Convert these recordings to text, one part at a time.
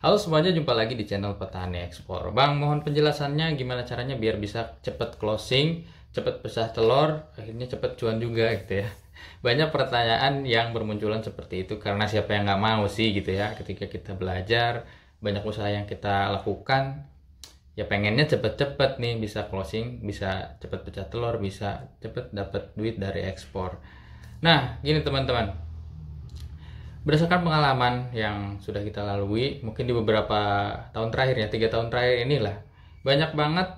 Halo semuanya, jumpa lagi di channel Petani Ekspor. Bang, mohon penjelasannya gimana caranya biar bisa cepet closing, cepet pecah telur, akhirnya cepet cuan juga gitu ya. Banyak pertanyaan yang bermunculan seperti itu karena siapa yang nggak mau sih gitu ya. Ketika kita belajar, banyak usaha yang kita lakukan, ya pengennya cepet-cepet nih bisa closing, bisa cepet pecah telur, bisa cepet dapat duit dari ekspor. Nah, gini teman-teman. Berdasarkan pengalaman yang sudah kita lalui, mungkin di beberapa tahun terakhir ya, 3 tahun terakhir inilah, banyak banget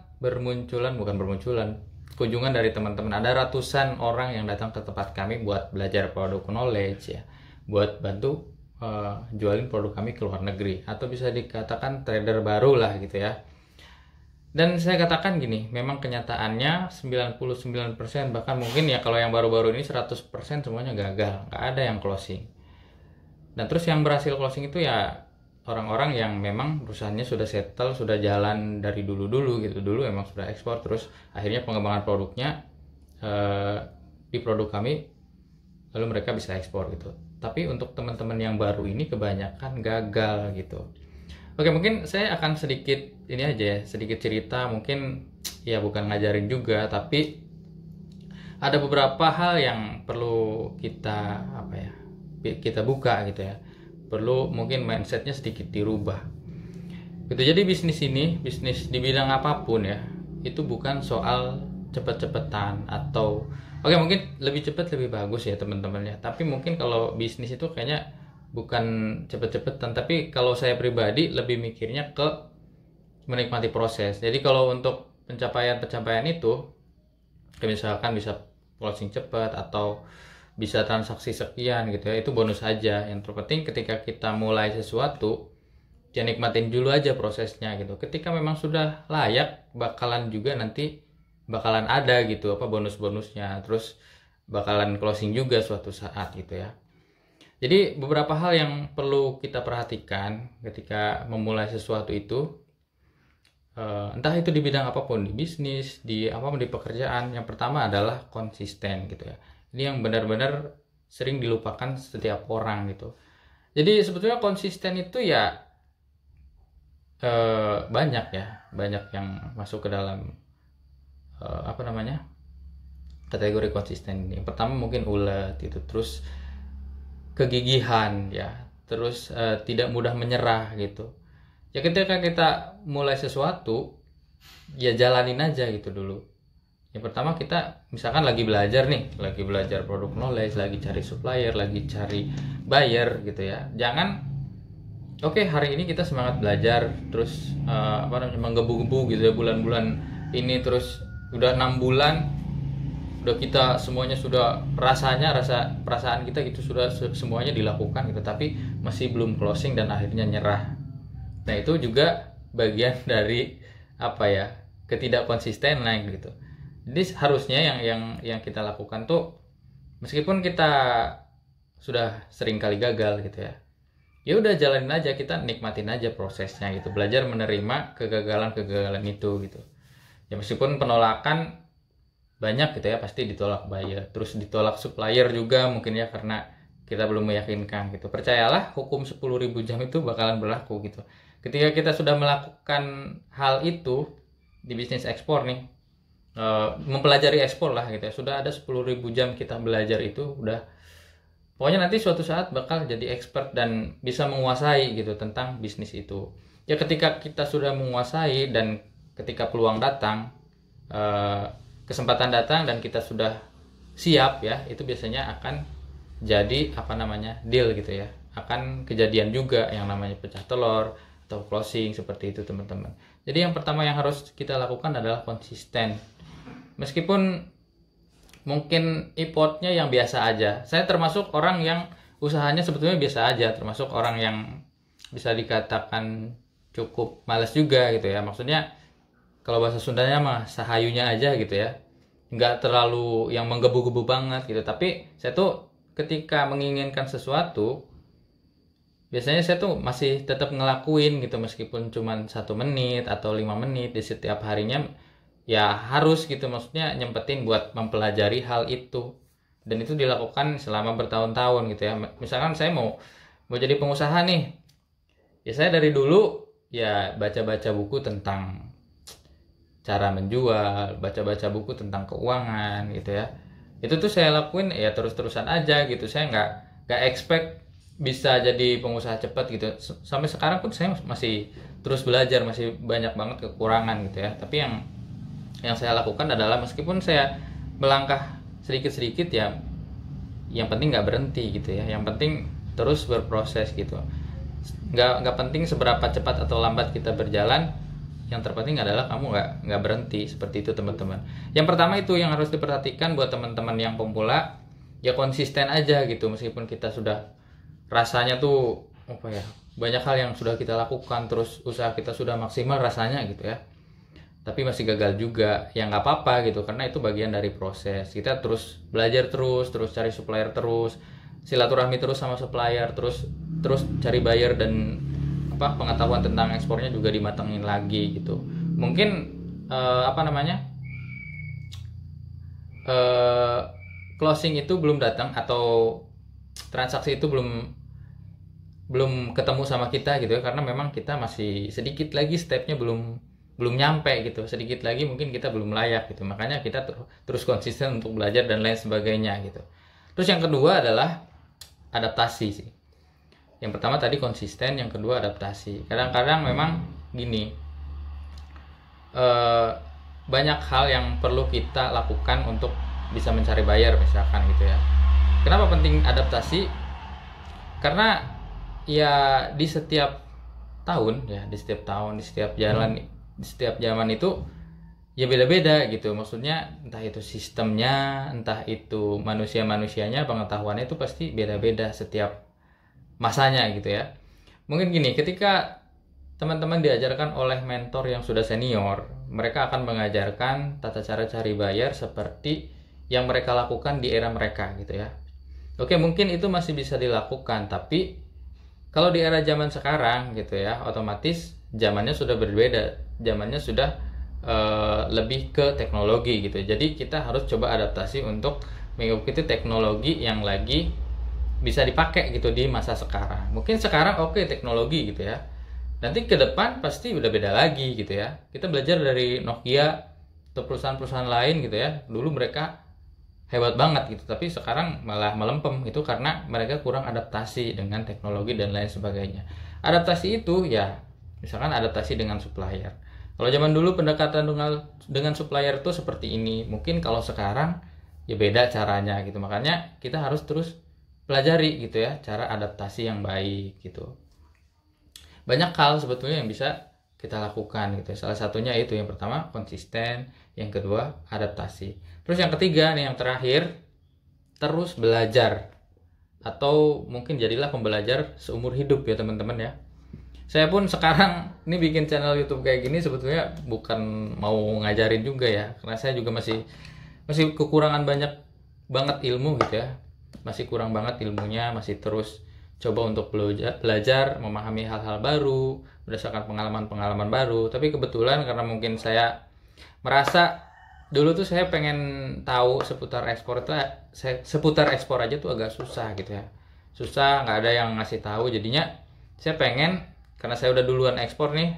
kunjungan dari teman-teman. Ada ratusan orang yang datang ke tempat kami buat belajar produk knowledge ya, buat bantu jualin produk kami ke luar negeri, atau bisa dikatakan trader baru lah gitu ya. Dan saya katakan gini, memang kenyataannya 99%, bahkan mungkin ya kalau yang baru-baru ini 100% semuanya gagal, nggak ada yang closing. Dan terus yang berhasil closing itu ya orang-orang yang memang perusahaannya sudah settle, sudah jalan dari dulu-dulu gitu. Dulu emang sudah ekspor, terus akhirnya pengembangan produknya di produk kami, lalu mereka bisa ekspor gitu. Tapi untuk teman-teman yang baru ini kebanyakan gagal gitu. Oke, mungkin saya akan sedikit ini aja ya, sedikit cerita, mungkin ya bukan ngajarin juga, tapi ada beberapa hal yang perlu kita kita buka gitu ya, perlu mungkin mindsetnya sedikit dirubah gitu. Jadi bisnis di bidang apapun ya, itu bukan soal cepet-cepetan atau mungkin lebih cepat lebih bagus ya teman-teman ya, tapi mungkin kalau bisnis itu kayaknya bukan cepet-cepetan, tapi kalau saya pribadi lebih mikirnya ke menikmati proses. Jadi kalau untuk pencapaian itu, misalkan bisa closing cepat atau bisa transaksi sekian gitu ya, itu bonus aja. Yang terpenting ketika kita mulai sesuatu, ya nikmatin dulu aja prosesnya gitu. Ketika memang sudah layak, bakalan ada gitu bonus-bonusnya, terus bakalan closing juga suatu saat gitu ya. Jadi beberapa hal yang perlu kita perhatikan ketika memulai sesuatu itu, entah itu di bidang apapun, di bisnis, di apapun, di pekerjaan. Yang pertama adalah konsisten gitu ya. Ini yang benar-benar sering dilupakan setiap orang gitu. Jadi sebetulnya konsisten itu ya banyak yang masuk ke dalam kategori konsisten ini. Yang pertama mungkin ulet itu, terus kegigihan ya, terus tidak mudah menyerah gitu. Ya ketika kita mulai sesuatu, ya jalanin aja gitu dulu. Yang pertama kita misalkan lagi belajar produk knowledge, lagi cari supplier, lagi cari buyer gitu ya. Jangan hari ini kita semangat belajar, terus menggebu-gebu gitu ya bulan-bulan ini, terus udah 6 bulan udah kita semuanya sudah perasaan kita gitu sudah semuanya dilakukan gitu, tapi masih belum closing dan akhirnya nyerah. Nah, itu juga bagian dari ketidakkonsistenan gitu. Jadi harusnya yang kita lakukan tuh, meskipun kita sudah sering kali gagal gitu ya udah jalanin aja, kita nikmatin aja prosesnya gitu, belajar menerima kegagalan itu gitu. Ya meskipun penolakan banyak gitu ya, pasti ditolak buyer, terus ditolak supplier juga mungkin ya, karena kita belum meyakinkan gitu. Percayalah, hukum 10.000 jam itu bakalan berlaku gitu. Ketika kita sudah melakukan hal itu di bisnis ekspor nih, mempelajari ekspor lah gitu ya, sudah ada 10.000 jam kita belajar, itu udah pokoknya nanti suatu saat bakal jadi expert dan bisa menguasai gitu tentang bisnis itu. Ya ketika kita sudah menguasai dan ketika peluang datang, kesempatan datang dan kita sudah siap ya, itu biasanya akan jadi deal gitu ya, akan kejadian juga yang namanya pecah telur atau closing seperti itu teman-teman. Jadi yang pertama yang harus kita lakukan adalah konsisten. Meskipun mungkin effortnya yang biasa aja. Saya termasuk orang yang usahanya sebetulnya biasa aja, termasuk orang yang bisa dikatakan cukup malas juga gitu ya. Maksudnya kalau bahasa Sundanya mah sahayunya aja gitu ya, nggak terlalu yang menggebu-gebu banget gitu. Tapi saya tuh ketika menginginkan sesuatu, biasanya saya tuh masih tetap ngelakuin gitu, meskipun cuma 1 menit atau 5 menit di setiap harinya, ya harus gitu, maksudnya nyempetin buat mempelajari hal itu. Dan itu dilakukan selama bertahun-tahun gitu ya. Misalkan saya mau jadi pengusaha nih, Ya saya dari dulu ya baca-baca buku tentang cara menjual, baca-baca buku tentang keuangan gitu ya. Itu tuh saya lakuin ya terus-terusan aja gitu. Saya nggak expect bisa jadi pengusaha cepat gitu. Sampai sekarang pun saya masih terus belajar, masih banyak banget kekurangan gitu ya. Tapi yang saya lakukan adalah meskipun saya melangkah sedikit-sedikit ya, yang penting nggak berhenti gitu ya. Yang penting terus berproses gitu. Nggak penting seberapa cepat atau lambat kita berjalan, yang terpenting adalah kamu nggak berhenti. Seperti itu teman-teman. Yang pertama itu yang harus diperhatikan buat teman-teman yang pemula, ya konsisten aja gitu. Meskipun kita sudah rasanya tuh apa ya, banyak hal yang sudah kita lakukan, terus usaha kita sudah maksimal rasanya gitu ya, tapi masih gagal juga, ya nggak apa-apa gitu, karena itu bagian dari proses. Kita terus belajar, terus cari supplier, terus silaturahmi terus sama supplier, terus cari buyer, dan pengetahuan tentang ekspornya juga dimatengin lagi gitu. Mungkin closing itu belum datang, atau transaksi itu belum ketemu sama kita gitu ya, karena memang kita masih sedikit lagi stepnya belum nyampe gitu, sedikit lagi mungkin kita belum layak gitu. Makanya kita terus konsisten untuk belajar dan lain sebagainya gitu. Terus yang kedua adalah adaptasi sih. Yang pertama tadi konsisten, yang kedua adaptasi. Kadang-kadang memang gini, banyak hal yang perlu kita lakukan untuk bisa mencari buyer misalkan gitu ya. Kenapa penting adaptasi? Karena ya di setiap tahun, di setiap jalan, di setiap zaman itu ya beda-beda gitu. Maksudnya entah itu sistemnya, entah itu manusianya, pengetahuannya itu pasti beda-beda setiap masanya gitu ya. Mungkin gini, ketika teman-teman diajarkan oleh mentor yang sudah senior, mereka akan mengajarkan tata cara cari buyer seperti yang mereka lakukan di era mereka gitu ya. Oke, mungkin itu masih bisa dilakukan, tapi kalau di era zaman sekarang gitu ya, otomatis zamannya sudah berbeda, zamannya sudah lebih ke teknologi gitu. Jadi kita harus coba adaptasi untuk mengikuti teknologi yang lagi bisa dipakai gitu di masa sekarang. Mungkin sekarang oke, teknologi gitu ya, nanti ke depan pasti udah beda lagi gitu ya. Kita belajar dari Nokia atau perusahaan-perusahaan lain gitu ya, dulu mereka hebat banget gitu, tapi sekarang malah melempem. Itu karena mereka kurang adaptasi dengan teknologi dan lain sebagainya. Adaptasi itu ya misalkan adaptasi dengan supplier. Kalau zaman dulu pendekatan dengan supplier itu seperti ini, mungkin kalau sekarang ya beda caranya gitu. Makanya kita harus terus pelajari gitu ya, cara adaptasi yang baik gitu. Banyak hal sebetulnya yang bisa kita lakukan gitu. Salah satunya itu, yang pertama konsisten, yang kedua adaptasi. Terus yang ketiga nih, yang terakhir, terus belajar. Atau mungkin jadilah pembelajar seumur hidup ya teman-teman ya. Saya pun sekarang ini bikin channel YouTube kayak gini sebetulnya bukan mau ngajarin juga ya, karena saya juga masih kekurangan banyak banget ilmu gitu ya. Masih kurang banget ilmunya, masih terus coba untuk belajar, memahami hal-hal baru berdasarkan pengalaman-pengalaman baru. Tapi kebetulan karena mungkin saya merasa dulu tuh saya pengen tahu seputar ekspor itu, seputar ekspor aja tuh agak susah gitu ya. Susah, nggak ada yang ngasih tahu. Jadinya saya pengen, karena saya udah duluan ekspor nih,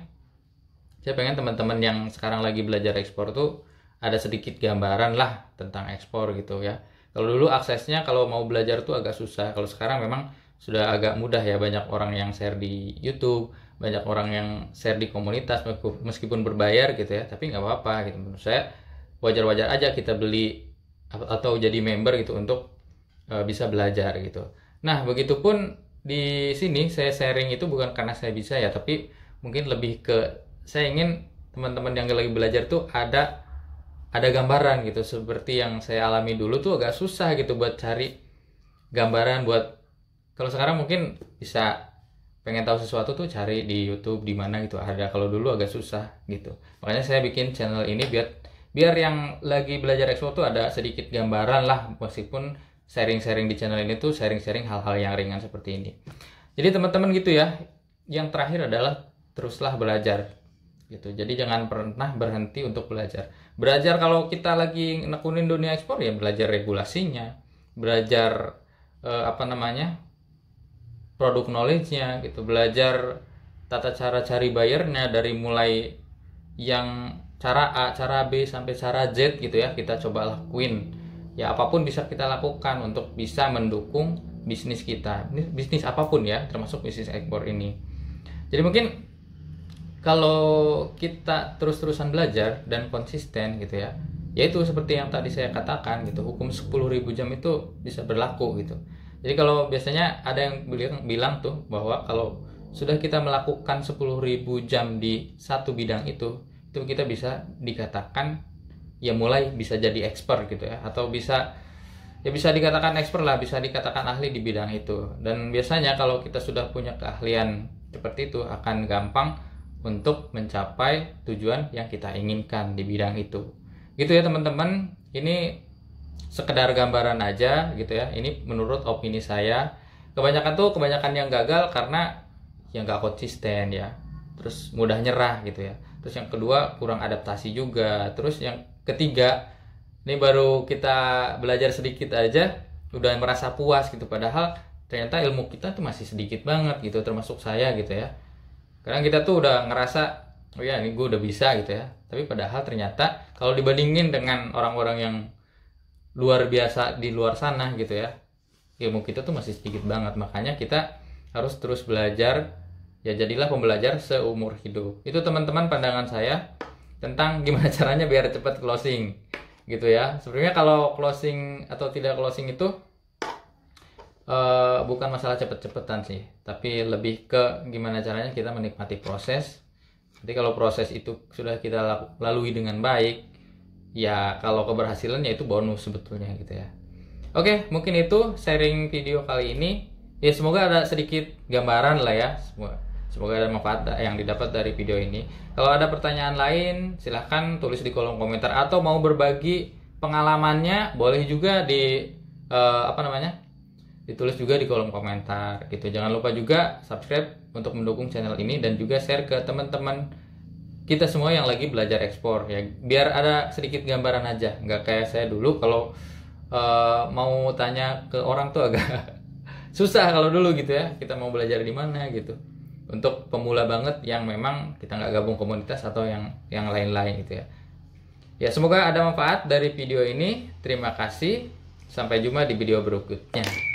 saya pengen teman-teman yang sekarang lagi belajar ekspor tuh ada sedikit gambaran lah tentang ekspor gitu ya. Kalau dulu aksesnya kalau mau belajar tuh agak susah. Kalau sekarang memang sudah agak mudah ya, banyak orang yang share di YouTube, banyak orang yang share di komunitas meskipun berbayar gitu ya, tapi nggak apa-apa gitu. Menurut saya wajar-wajar aja kita beli atau jadi member gitu untuk bisa belajar gitu. Nah, begitupun di sini saya sharing itu bukan karena saya bisa ya, tapi mungkin lebih ke saya ingin teman-teman yang lagi belajar tuh ada gambaran gitu. Seperti yang saya alami dulu tuh agak susah gitu buat cari gambaran. Buat kalau sekarang mungkin bisa pengen tahu sesuatu tuh cari di YouTube di mana gitu ada, kalau dulu agak susah gitu. Makanya saya bikin channel ini biar yang lagi belajar ekspor tuh ada sedikit gambaran lah, meskipun sharing-sharing di channel ini tuh sharing-sharing hal-hal yang ringan seperti ini. Jadi teman-teman gitu ya. Yang terakhir adalah teruslah belajar gitu. Jadi jangan pernah berhenti untuk belajar. Belajar kalau kita lagi nekunin dunia ekspor ya belajar regulasinya, belajar produk knowledge-nya gitu, belajar tata cara cari bayarnya dari mulai yang cara A, cara B sampai cara Z gitu ya, kita coba lakuin. Ya apapun bisa kita lakukan untuk bisa mendukung bisnis kita, bisnis apapun ya, termasuk bisnis ekspor ini. Jadi mungkin kalau kita terus-terusan belajar dan konsisten gitu ya, yaitu seperti yang tadi saya katakan gitu, hukum 10.000 jam itu bisa berlaku gitu. Jadi kalau biasanya ada yang bilang tuh bahwa kalau sudah kita melakukan 10.000 jam di satu bidang itu kita bisa dikatakan ya mulai bisa jadi expert gitu ya, atau bisa dikatakan expert lah, bisa dikatakan ahli di bidang itu. Dan biasanya kalau kita sudah punya keahlian seperti itu akan gampang untuk mencapai tujuan yang kita inginkan di bidang itu. Gitu ya teman-teman, ini sekedar gambaran aja gitu ya. Ini menurut opini saya. Kebanyakan yang gagal karena yang nggak konsisten ya. Terus mudah nyerah gitu ya. Terus yang kedua kurang adaptasi juga. Terus yang ketiga, ini baru kita belajar sedikit aja udah merasa puas gitu, padahal ternyata ilmu kita tuh masih sedikit banget gitu, termasuk saya gitu ya. Karena kita tuh udah ngerasa oh ya ini gue udah bisa gitu ya, tapi padahal ternyata kalau dibandingin dengan orang-orang yang luar biasa di luar sana gitu ya, ilmu kita tuh masih sedikit banget. Makanya kita harus terus belajar. Ya jadilah pembelajar seumur hidup. Itu teman-teman pandangan saya tentang gimana caranya biar cepat closing gitu ya. Sebenarnya kalau closing atau tidak closing itu bukan masalah cepet-cepetan sih, tapi lebih ke gimana caranya kita menikmati proses. Jadi kalau proses itu sudah kita lalui dengan baik, ya kalau keberhasilan ya itu bonus sebetulnya gitu ya. Oke, mungkin itu sharing video kali ini. Ya semoga ada sedikit gambaran lah ya. Semoga ada manfaat yang didapat dari video ini. Kalau ada pertanyaan lain, silahkan tulis di kolom komentar, atau mau berbagi pengalamannya boleh juga ditulis juga di kolom komentar gitu. Jangan lupa juga subscribe untuk mendukung channel ini dan juga share ke teman-teman kita semua yang lagi belajar ekspor ya. Biar ada sedikit gambaran aja, nggak kayak saya dulu kalau mau tanya ke orang tuh agak susah kalau dulu gitu ya. Kita mau belajar di mana gitu. Untuk pemula banget yang memang kita nggak gabung komunitas atau yang lain-lain gitu ya. Ya semoga ada manfaat dari video ini. Terima kasih. Sampai jumpa di video berikutnya.